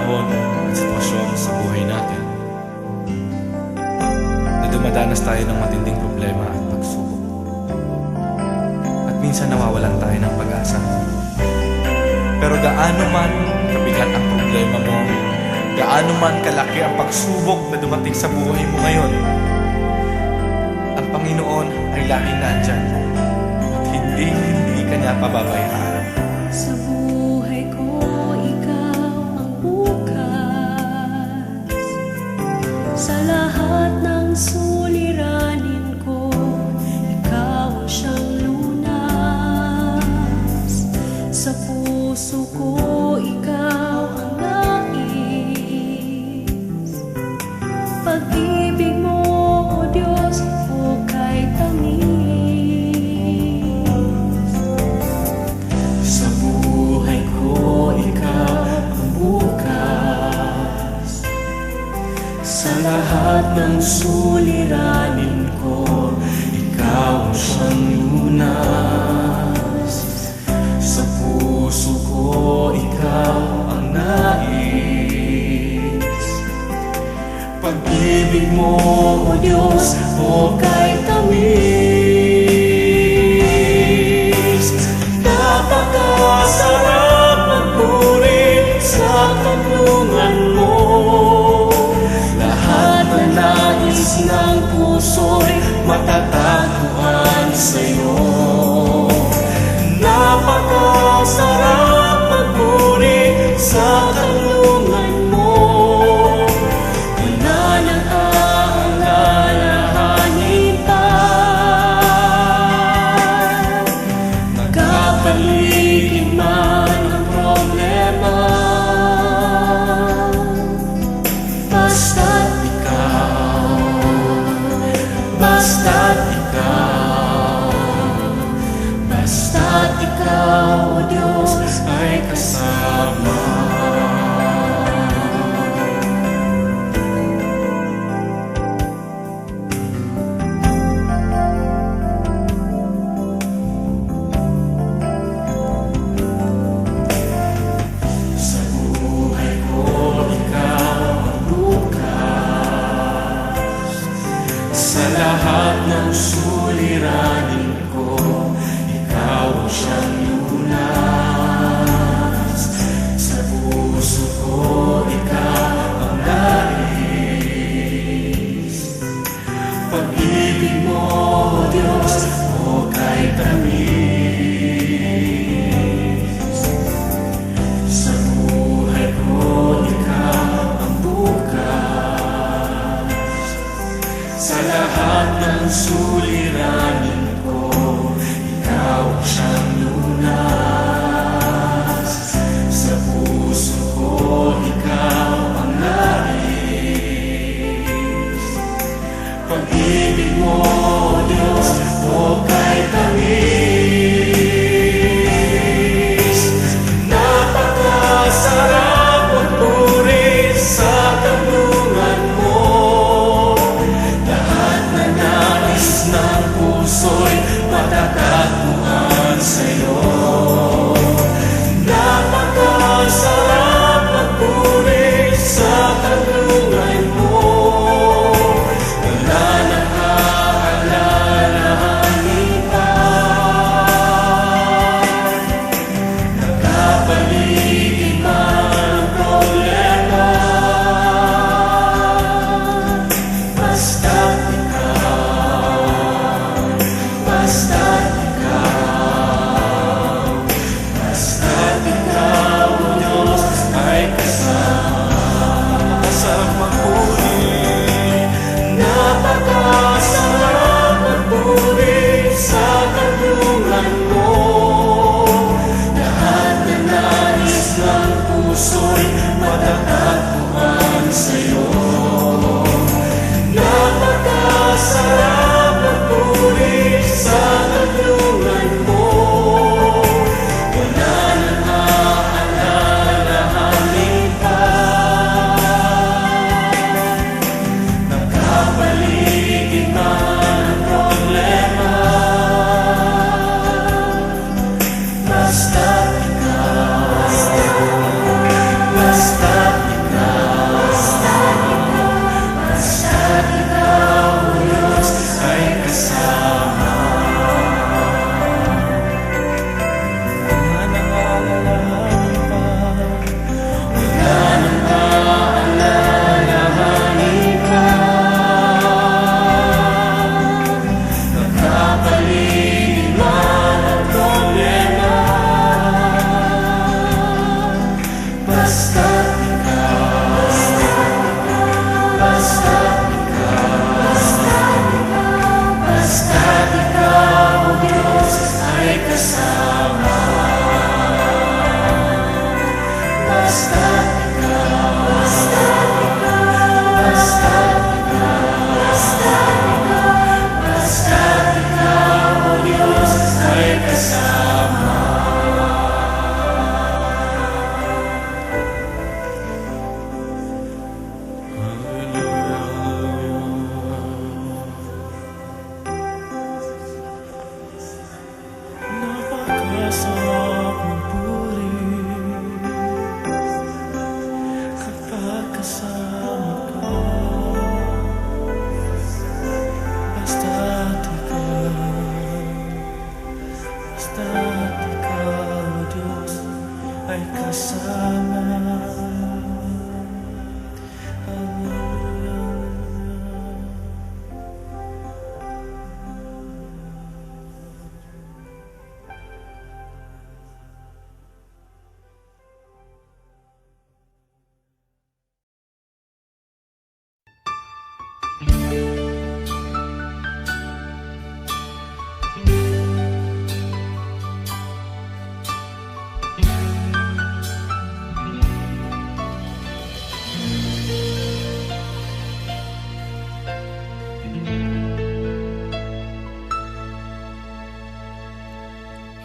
panahon at sitwasyon sa buhay natin na dumadanas tayo ng matinding problema at pagsubok. At minsan nawawalan tayo ng pag-asa. Pero gaano man kabigat ang problema mo, gaano man kalaki ang pagsubok na dumating sa buhay mo ngayon, ang Panginoon ay laging nandyan at hindi ka niya pababayaan. Sa buhay ko, ikaw ang bukas. Sa lahat ng suliranin ko, ikaw ang siyang lunas. Sa puso ko, ikaw ang nais. Pag-ibig mo, O Diyos, hukay tamis. Sa buhay ko, ikaw ang bukas. Sa lahat ng suliranin ko, ikaw ang siyang lunas. Sa puso ko, ikaw ang nais. Pag-ibig mo, O Diyos, hukay tamis. Napakasarap magpuri sa kanlungan mo. Lahat na nais na ay kasama.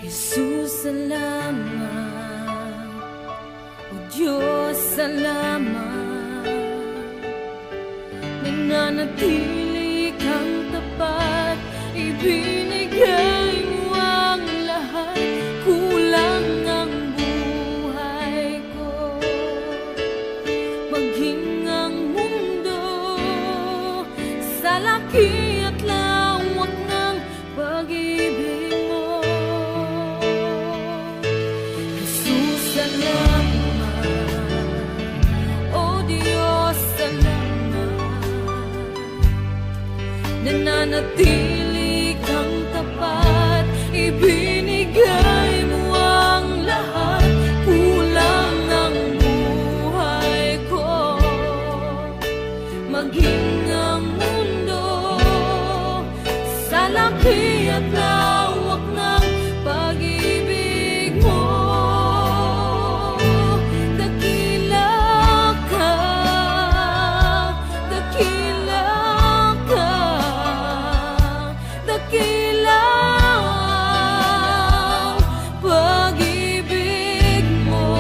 Jesus, salamat. O Diyos, salamat. Nananatili kang tapat, ibinigay mo ang lahat. Kulang ang buhay ko, maging ang mundo sa laki at lawak ng pag-ibig mo. Jesus, salamat. O Diyos, salamat. Nananatili kang tapat, ibinigay mo ang lahat. Kulang ang buhay ko, maging ang mundo sa laki at lawak ng pag-ibig mo. Dakila ka, dakila ka, dakila ang pag-ibig mo.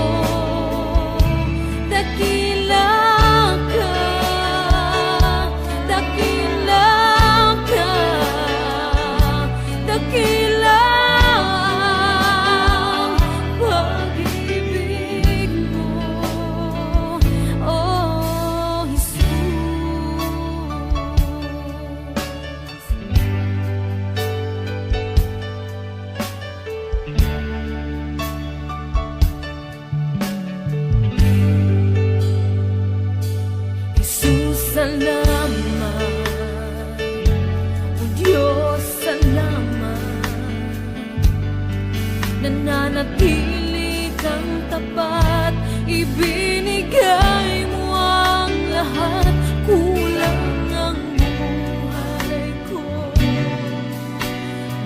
Dakila ka, dakila ka, dakila ang pag-ibig mo. Oh, Jesus. Jesus, salamat. O Diyos, salamat. Nananatili kang tapat, ibinigay mo ang lahat. Kulang ang buhay ko,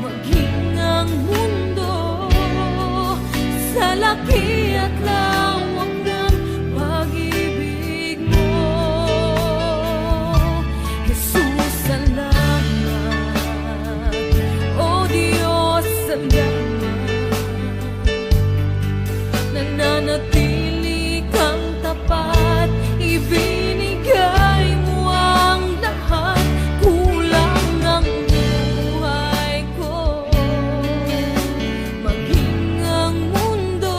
maging ang mundo sa laki at lawak ng pag-ibig mo. Jesus, salamat. O Diyos, salamat. Nananatili kang tapat, ibinigay mo ang lahat. Kulang ang buhay ko, maging ang mundo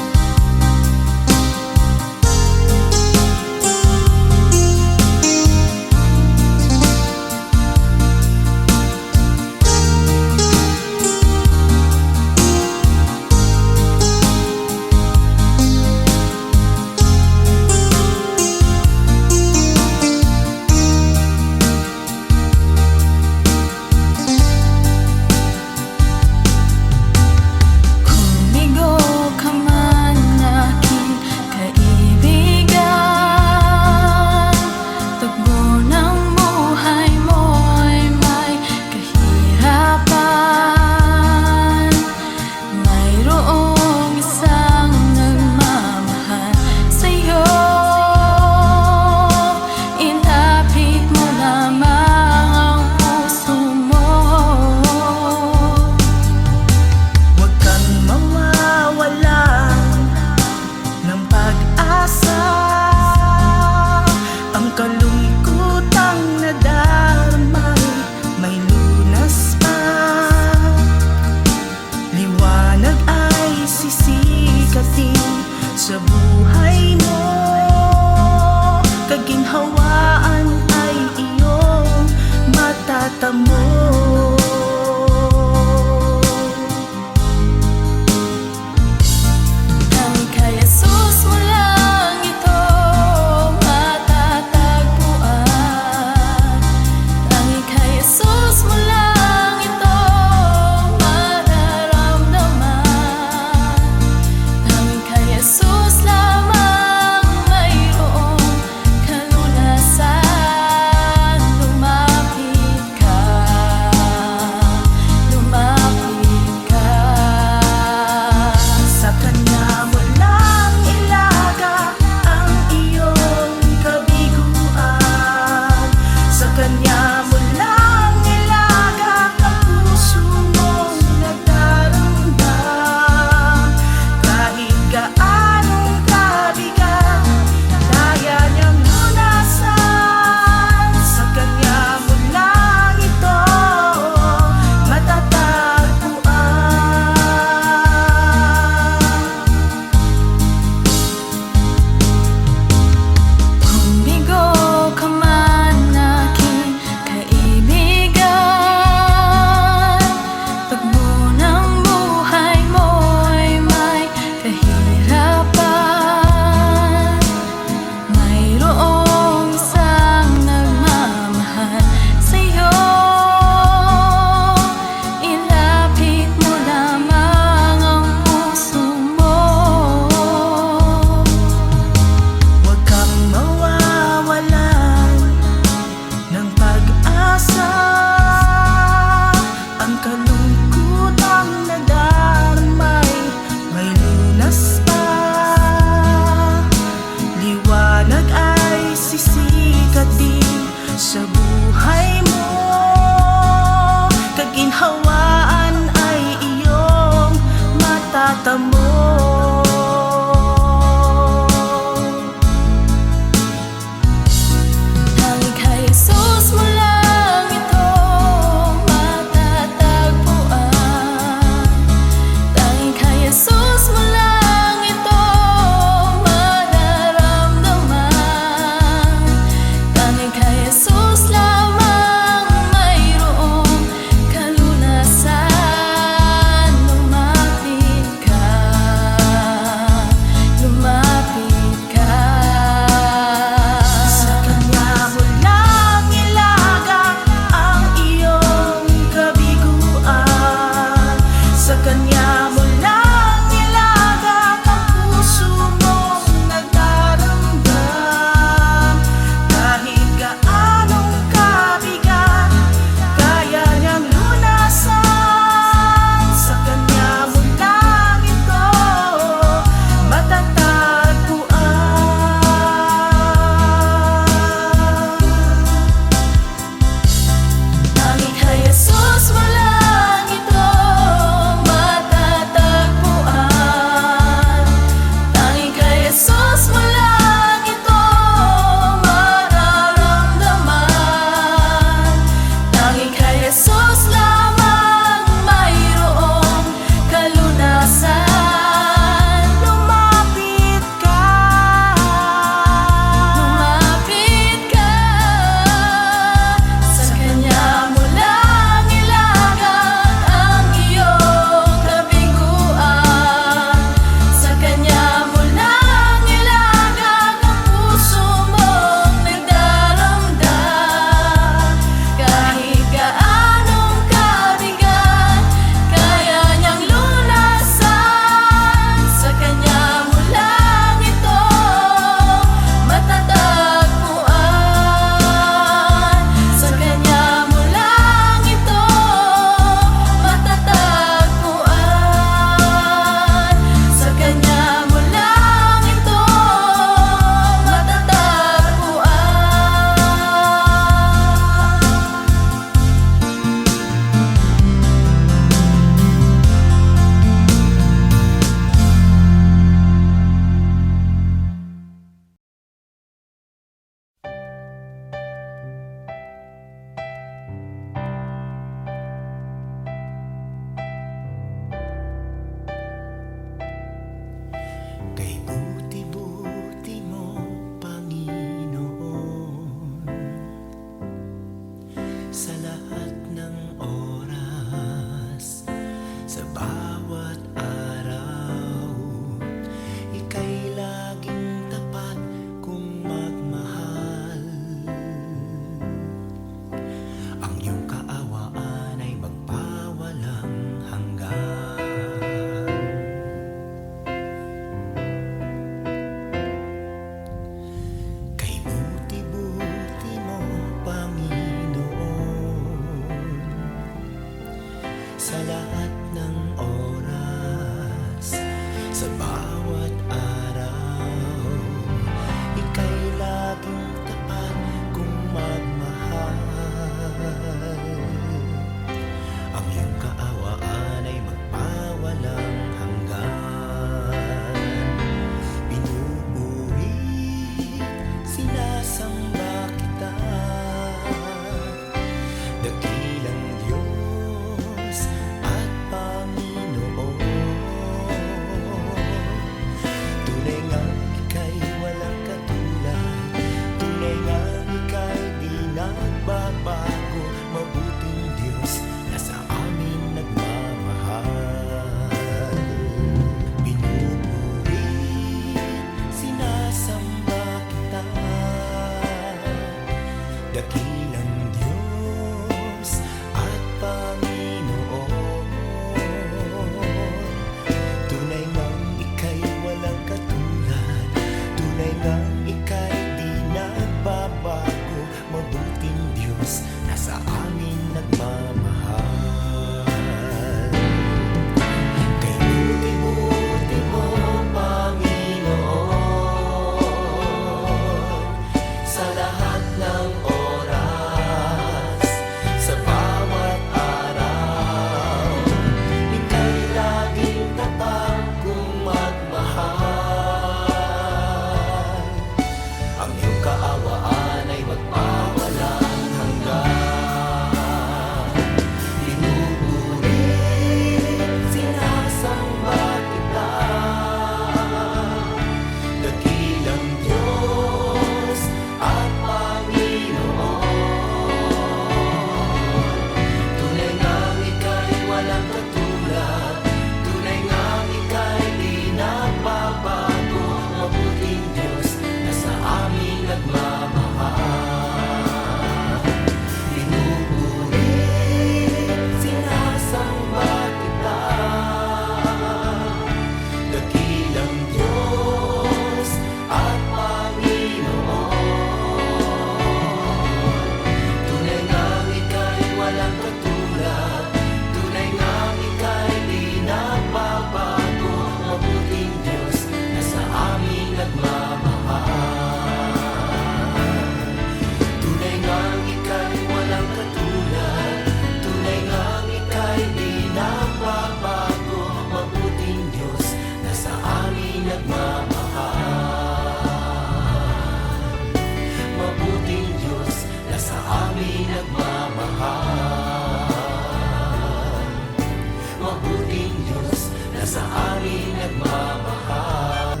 sa amin nagmamahal.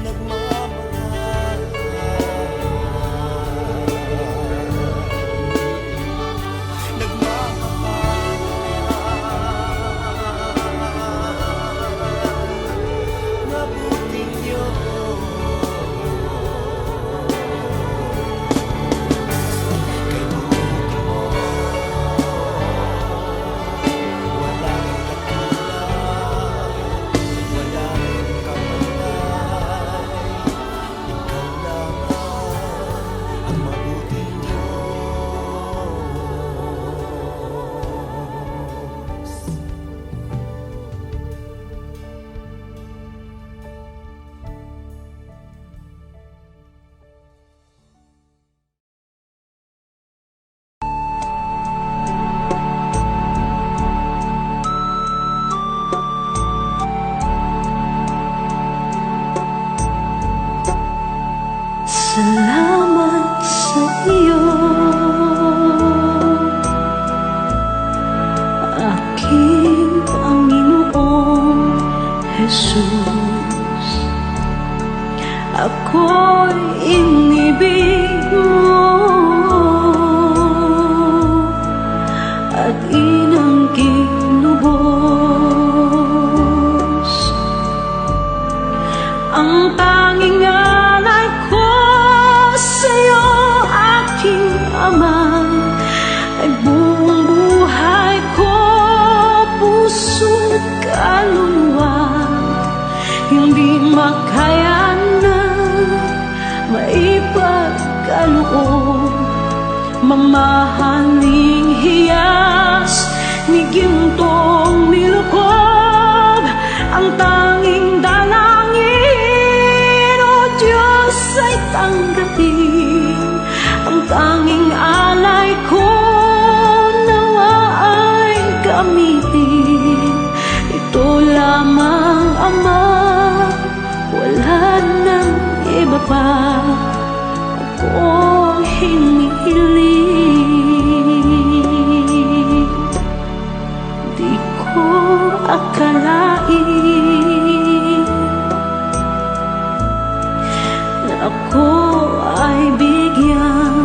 Nagmamahal. Nagmamahal. Mabuting Diyos. Kay buti mo, walang katulad, walang kapantay. Ikaw lamang ang mabuting Diyos. Salamat sa iyo, aking Panginoong Jesus. Ako'y inibig mo at inangking lubos. Ang tanging alay ko sa'yo, aking Ama, ay buong buhay ko, puso't kaluluwa. Hindi makaya na maipagkaloob, mamahaling hiyas ni gintong nilukob. Ang tanging dalangin, O Diyos, ay tanggapin. Ang tanging alay ko, nawa ay gamitin. Ito lamang, Ama, wala nang iba pa akong hinihiling. Di ko akalain na ako ay bigyang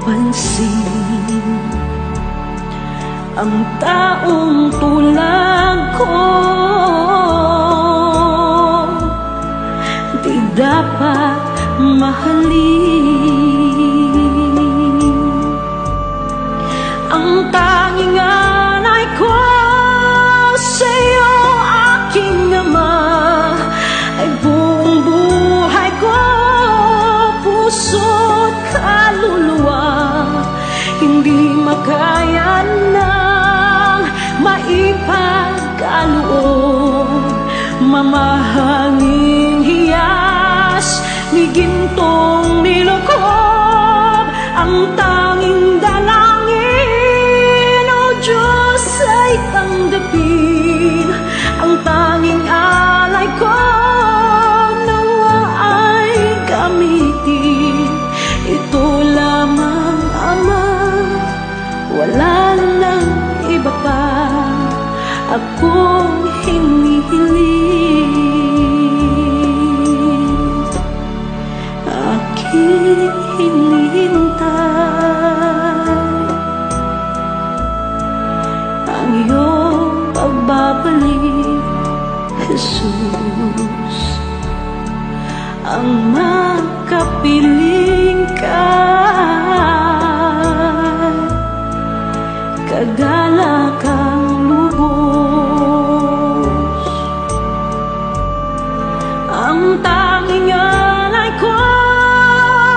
pansin. Ang taong tulad ko di dapat mahalin. Ang tanging alay ko sa'yo, aking Ama, ay buong buhay ko, puso't kaluluwa. Hindi makaya nang maipagkaloob, mamahaling hiyas ni gintong nilukob. Ang tanging dalangin, O Diyos, ay tanggapin. Ang tanging alay ko, nawa ay gamitin. Ito lamang, Ama, wala nang iba pa akong hinihiling. Aking hinihintay ang iyong pagbabalik, Jesus. Ang makapiling ka, kagalakang lubos. Ang tanging alay ko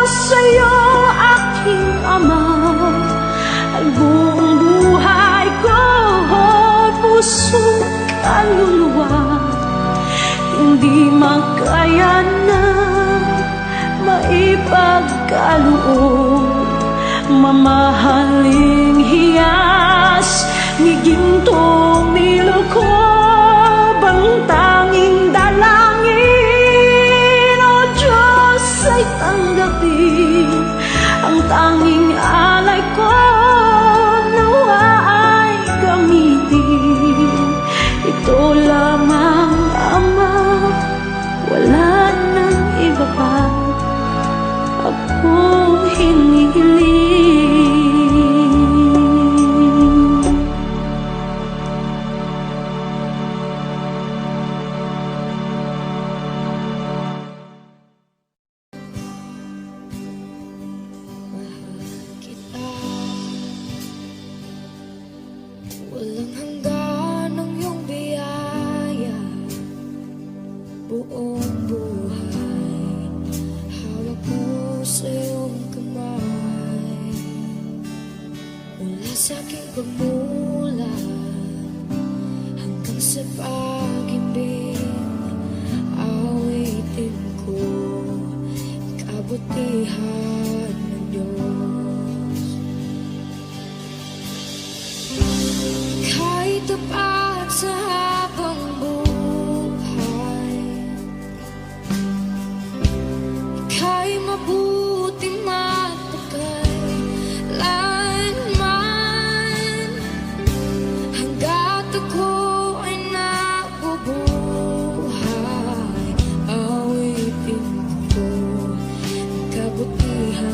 sa'yo, aking Ama, ay buong buhay ko, puso't kaluluwa. Hindi makaya na maipagkaloob, mamahaling hiyas ni gintong nilukob. Ang tanging dalangin, O Diyos, ay tanggapin. Ang tanging alay ko, nawa ay Mula sa aking pagmula hanggang sa pag-ibig, awitin ko kabutihan ng Diyos. Kahit tapat sa habang buhay, ika'y mabuti matagal lanman. Hanggat ako ay nabubuhay, awitin ko ang kabutihan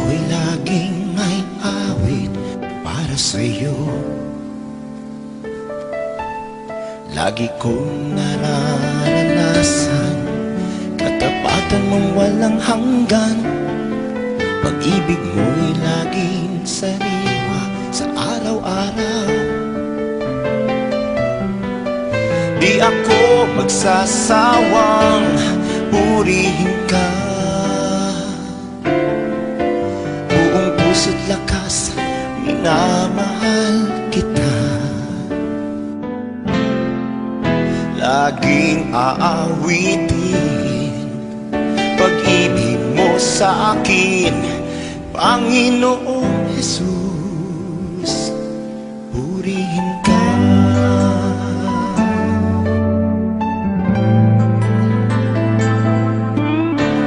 ko'y laging may awit para sa'yo. Lagi kong nararanasan katapatan mong walang hanggan. Pag-ibig mo'y laging sariwa sa araw-araw. Di ako magsasawang purihin ka. Buong puso't lakas, minamahal kita. Laging aawitin pag-ibig mo sa akin, Panginoong Jesus, purihin ka.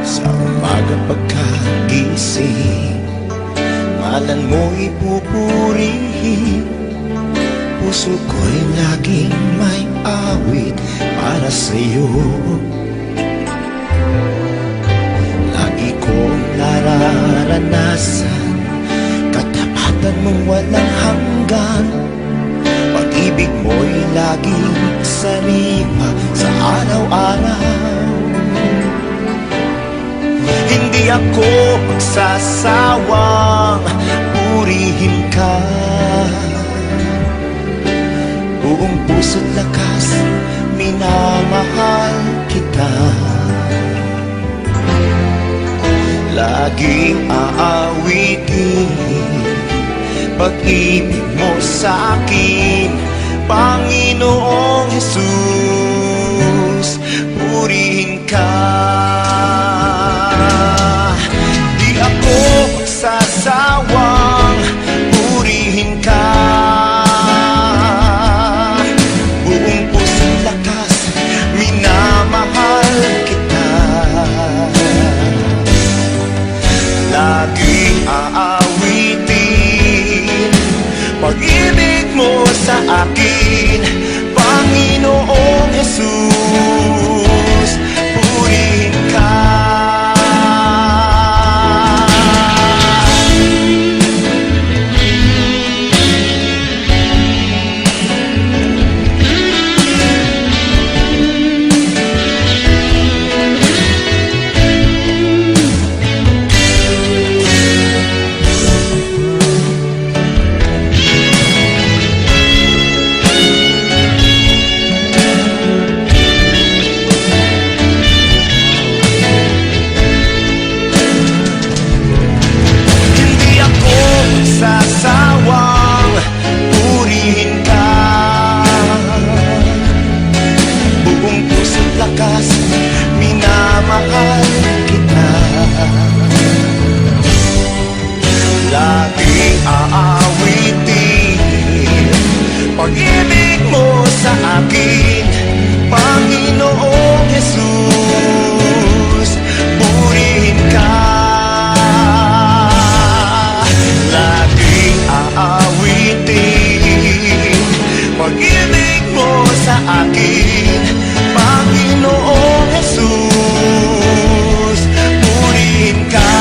Sa umaga pagkagising, ngalan mo'y pupurihin. Puso ko'y laging may awit para sa'yo. Lagi kong nararanasan katapatan mong walang hanggan. Pag-ibig mo'y laging sariwa sa araw-araw. Hindi ako magsasawang purihin ka. Buong puso't lakas, minamahal kita. Laging aawitin pag-ibig mo sa akin, Panginoong Jesus, purihin ka. Di ako magsasawang purihin ka. Laging aawitin pag-ibig mo sa akin, Panginoong Jesus, purihin ka. Sasawang purihin ka. Buong puso't lakas, minamahal kita. Laging aawitin pag-ibig mo sa akin, Panginoong Jesus, purihin ka. Aawitin pag-ibig mo sa akin, Panginoong Jesus, purihin ka.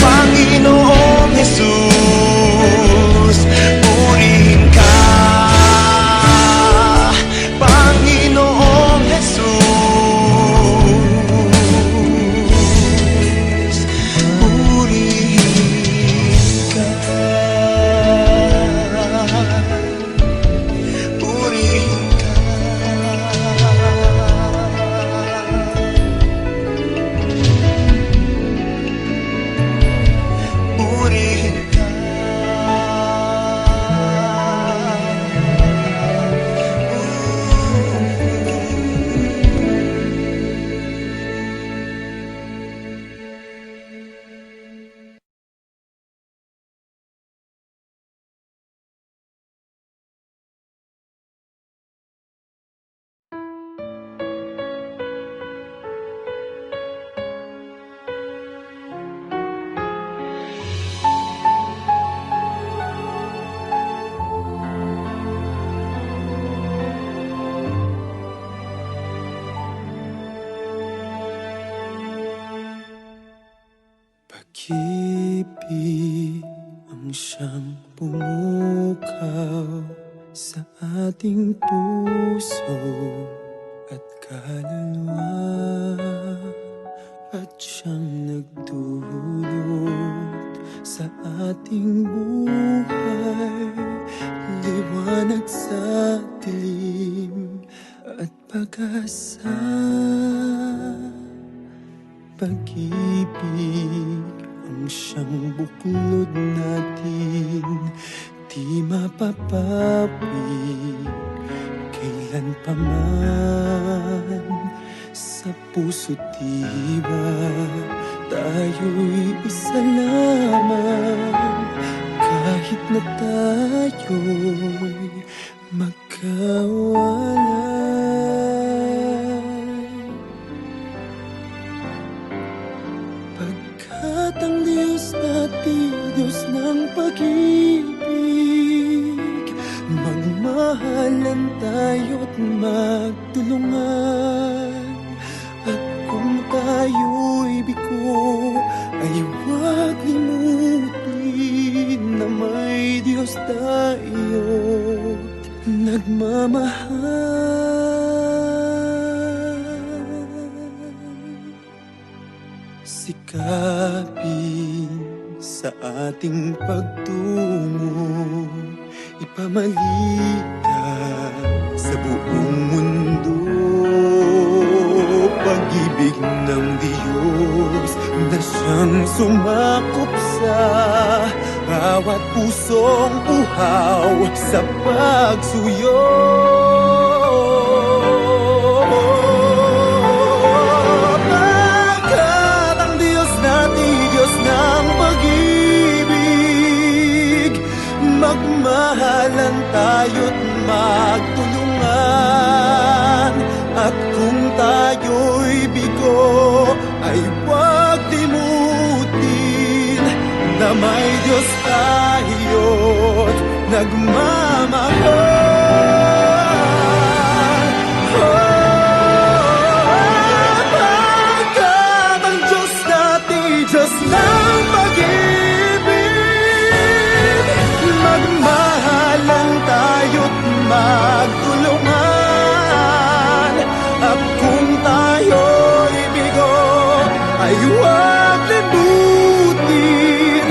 Panginoong Jesus, purihin ka. Panginoong Jesus, purihin Pag-ibig ang siyang pumukaw sa ating puso at kaluluwa, at siyang nagdulot sa ating buhay, liwanag sa dilim at pag-asa. Pag-ibig ang siyang buklod natin, di mapapawi kailan pa man. Sa puso't diwa tayo'y isa lamang, kahit na tayo'y magkawalay. Pagkat ang Diyos natin, Diyos ng pag-ibig, magmahalan tayo't magtulungan. At kung tayo'y bigo, ay huwag limutin na may Diyos tayo't nagmamahal. Sikapin sa ating pagtungo, ipamalitan sa buong mundo. Pag-ibig ng Diyos na siyang sumakop sa bawat pusong uhaw sa pagsuyo. Pagkat ang Diyos natin, Diyos ng pag-ibig, magmahalan tayo't magtulungan. At kung tayo'y bigo, ay huwag limutin na may Diyos tayo't nagmamahal. Pagkat ang Diyos natin, Diyos ng pag-ibig, magmahalan tayo't magtulungan. At kung tayo'y bigo, ay huwag limutin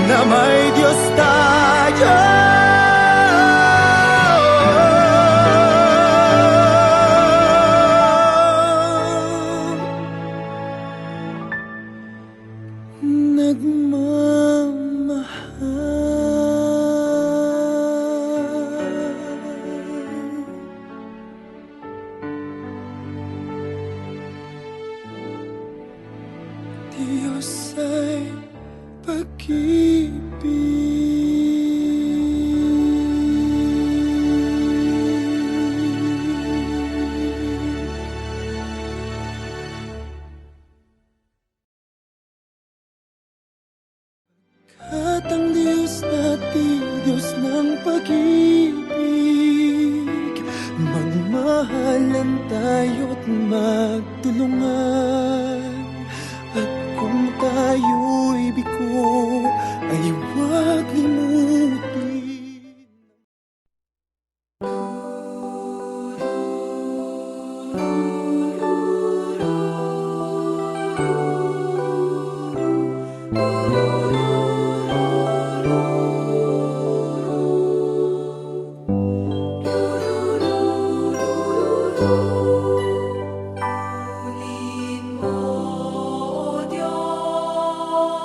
na may Diyos tayo. Diyos ay at ang Diyos natin, Diyos ng pag-ibig, magmahalan tayo't magtulungan. At kung tayo'y bigo, ay huwag limutin. Pagkaloob mo, O Diyos,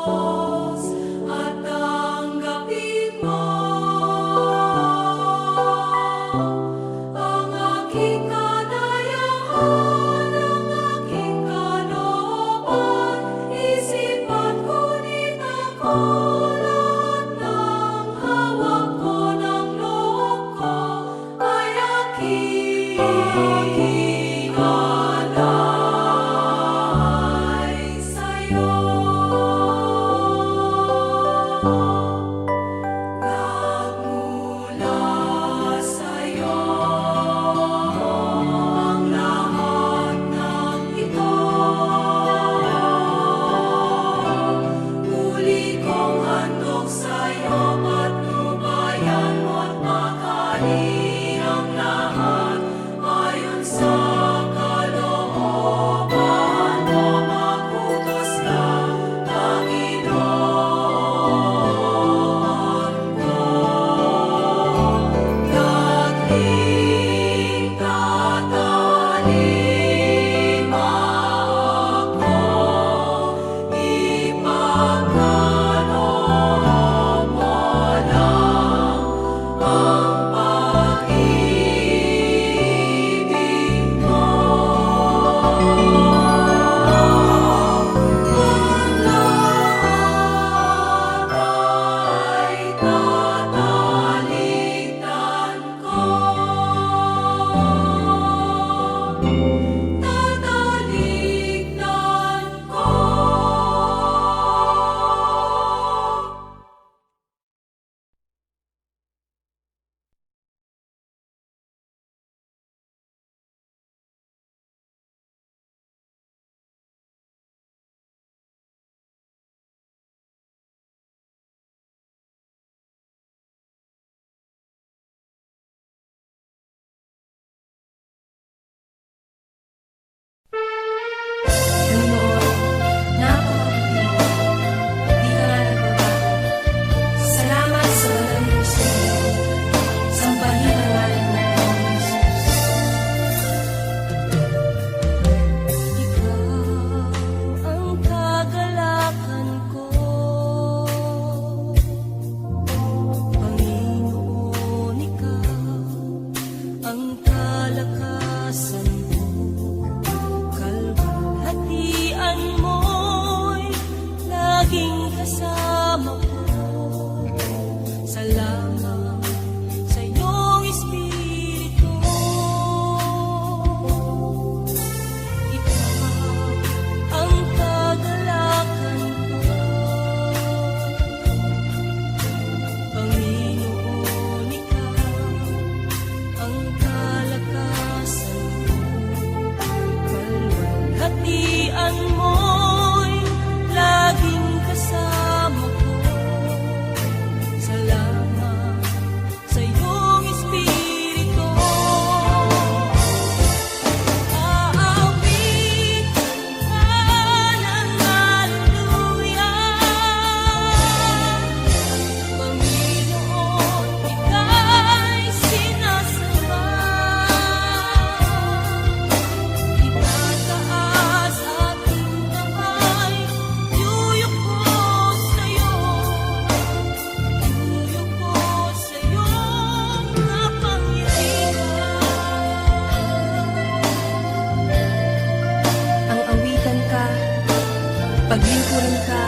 paglingkuran ka,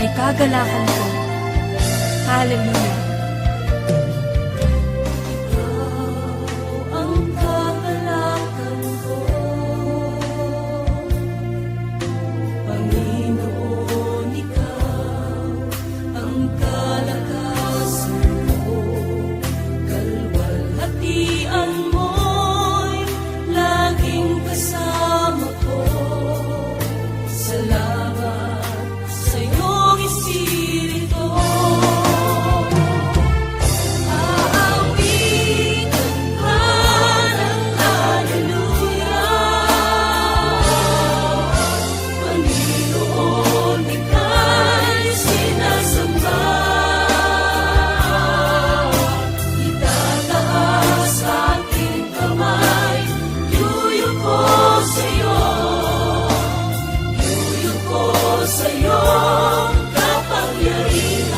ay kagalakan ko. Hallelujah. Ikaw ang kagalakan ko, Panginoon, ikaw ang kalakasan ko. Kalwalhatian mo'y laging kasama ko. Salamat sa iyong Espiritu. Aawitan ka ng hallelujah. Panginoon, ika'y sinasamba. Itataas aking kamay, yuyuko sa iyo. Sa iyong kapangyarihan.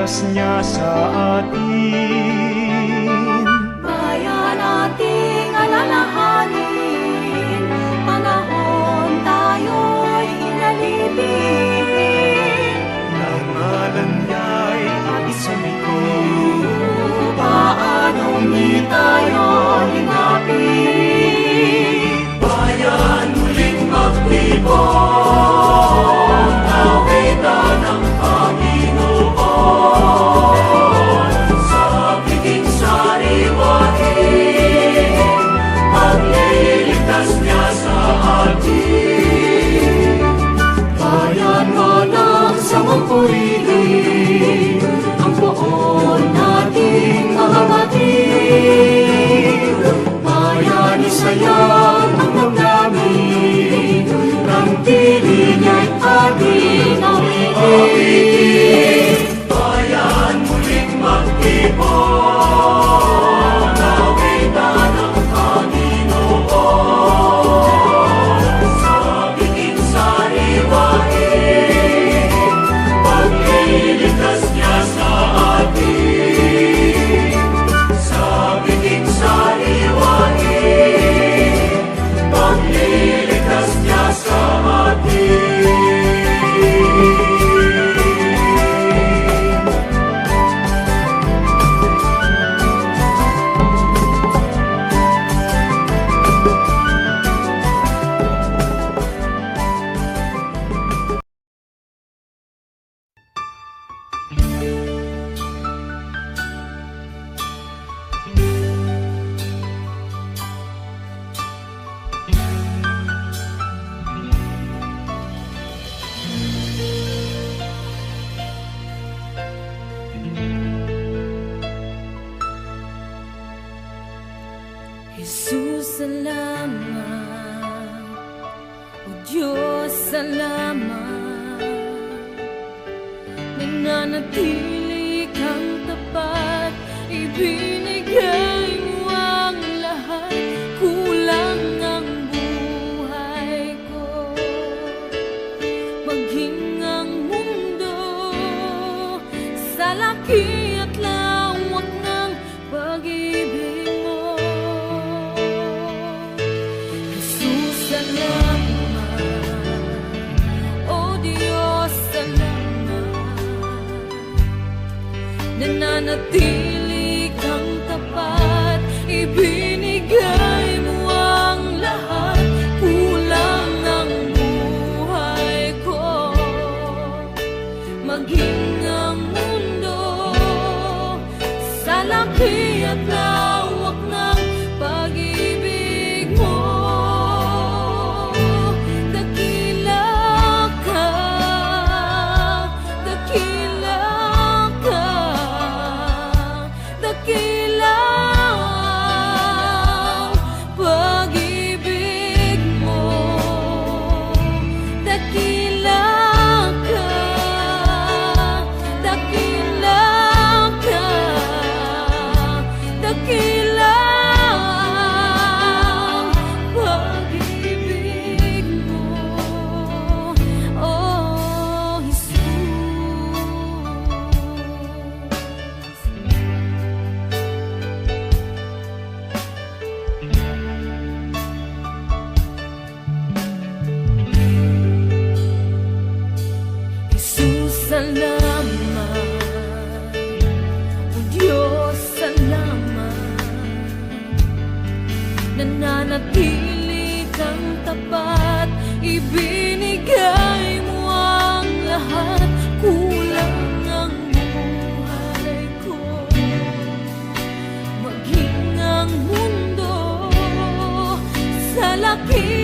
Ipinagligtas niya sa atin. Bayan ating alalahanin, panahon tayo'y inalipin. Nangalan niya'y ating sa likod. Paanong di tayo hinapin? Bayan muling magtibok, awitan ng Panginoon. Sa biging sariwain, pagliligtas niya sa atin. Bayan mo ng samampuligid, ang poon nating mga batid. Bayan isayang ang damdamin, ng piling niya'y ating awitin. Bayan muling magtibok, awitan ng Panginoon. Sa biging sariwain, pagliligtas niya sa atin. Sa biging sariwain, pagliligtas niya sa atin. Jesus, salamat. O Diyos, salamat. Nananatili kang tapat, ibinigay mo ang lahat. Kulang ang buhay ko, maging ang mundo sa laki at lawak ng pag-ibig mo. Jesus, salamat. O Diyos, salamat. Nananatili kang tapat, ibinigay mo ang lahat. Kulang ang buhay ko, maging ang mundo sa laki at lawak ng pag-ibig mo. Dakila ka, dakila ka, dakila ang pag-ibig mo. Dakila ka, dakila ka, dakila ang pag-ibig mo. Oh, Jesus. Jesus, salamat. O Diyos, salamat. Nananatili kang tapat, ibinigay mo ang lahat. Kulang ang buhay ko, maging ang mundo sa laki